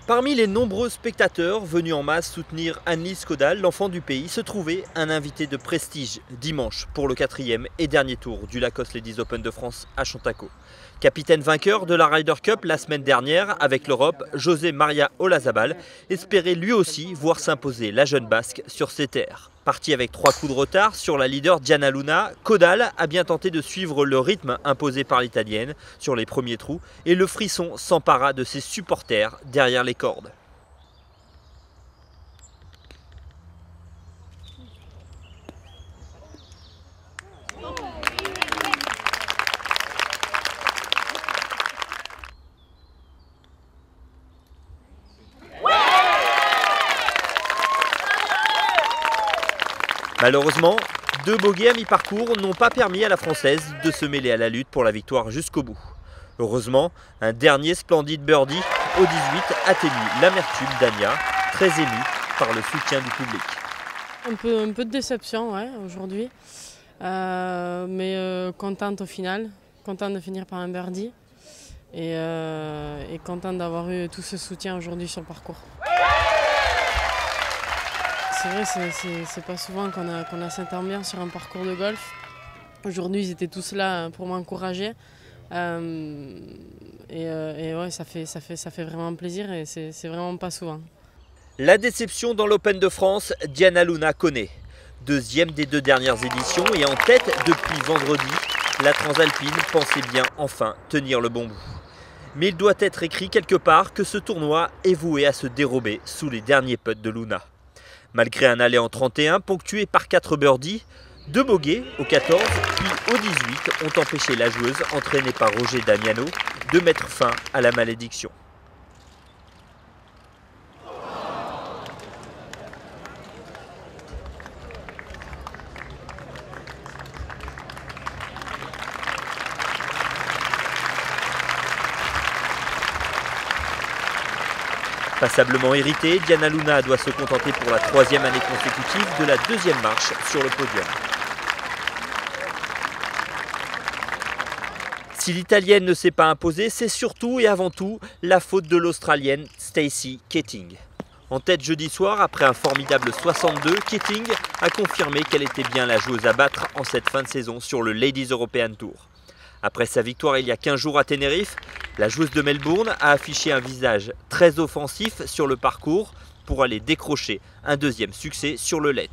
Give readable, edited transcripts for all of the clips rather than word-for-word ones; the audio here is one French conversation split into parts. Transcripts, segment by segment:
Parmi les nombreux spectateurs venus en masse soutenir Annelise Caudal, l'enfant du pays, se trouvait un invité de prestige dimanche pour le 4e et dernier tour du Lacoste Ladies Open de France à Chantaco. Capitaine vainqueur de la Ryder Cup la semaine dernière avec l'Europe, José María Olazabal espérait lui aussi voir s'imposer la jeune Basque sur ses terres. Parti avec 3 coups de retard sur la leader Diana Luna, Caudal a bien tenté de suivre le rythme imposé par l'Italienne sur les premiers trous et le frisson s'empara de ses supporters derrière les cordes. Malheureusement, 2 bogeys à mi-parcours n'ont pas permis à la Française de se mêler à la lutte pour la victoire jusqu'au bout. Heureusement, un dernier splendide birdie au 18 atténue l'amertume d'Ania, très émue par le soutien du public. Un peu de déception ouais, aujourd'hui, mais contente au final, contente de finir par un birdie et contente d'avoir eu tout ce soutien aujourd'hui sur le parcours. C'est vrai, c'est pas souvent qu'on a cette ambiance sur un parcours de golf. Aujourd'hui, ils étaient tous là pour m'encourager. Ouais, ça fait vraiment plaisir et c'est vraiment pas souvent. La déception dans l'Open de France, Diana Luna connaît. 2e des 2 dernières éditions et en tête depuis vendredi, la Transalpine pensait bien enfin tenir le bon bout. Mais il doit être écrit quelque part que ce tournoi est voué à se dérober sous les derniers putts de Luna. Malgré un aller en 31 ponctué par 4 birdies, 2 bogeys au 14 puis au 18 ont empêché la joueuse entraînée par Roger Damiano de mettre fin à la malédiction. Passablement irritée, Diana Luna doit se contenter pour la 3e année consécutive de la 2e marche sur le podium. Si l'Italienne ne s'est pas imposée, c'est surtout et avant tout la faute de l'Australienne Stacey Keating. En tête jeudi soir, après un formidable 62, Keating a confirmé qu'elle était bien la joueuse à battre en cette fin de saison sur le Ladies European Tour. Après sa victoire il y a 15 jours à Tenerife, la joueuse de Melbourne a affiché un visage très offensif sur le parcours pour aller décrocher un 2e succès sur le LET.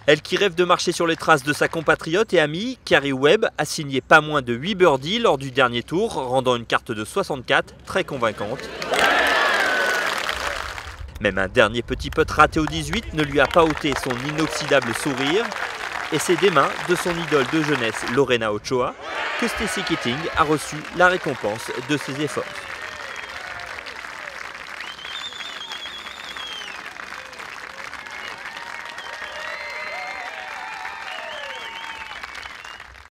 Elle qui rêve de marcher sur les traces de sa compatriote et amie, Karrie Webb a signé pas moins de 8 birdies lors du dernier tour, rendant une carte de 64 très convaincante. Même un dernier petit putt raté au 18 ne lui a pas ôté son inoxydable sourire. Et c'est des mains de son idole de jeunesse Lorena Ochoa que Stacey Keating a reçu la récompense de ses efforts.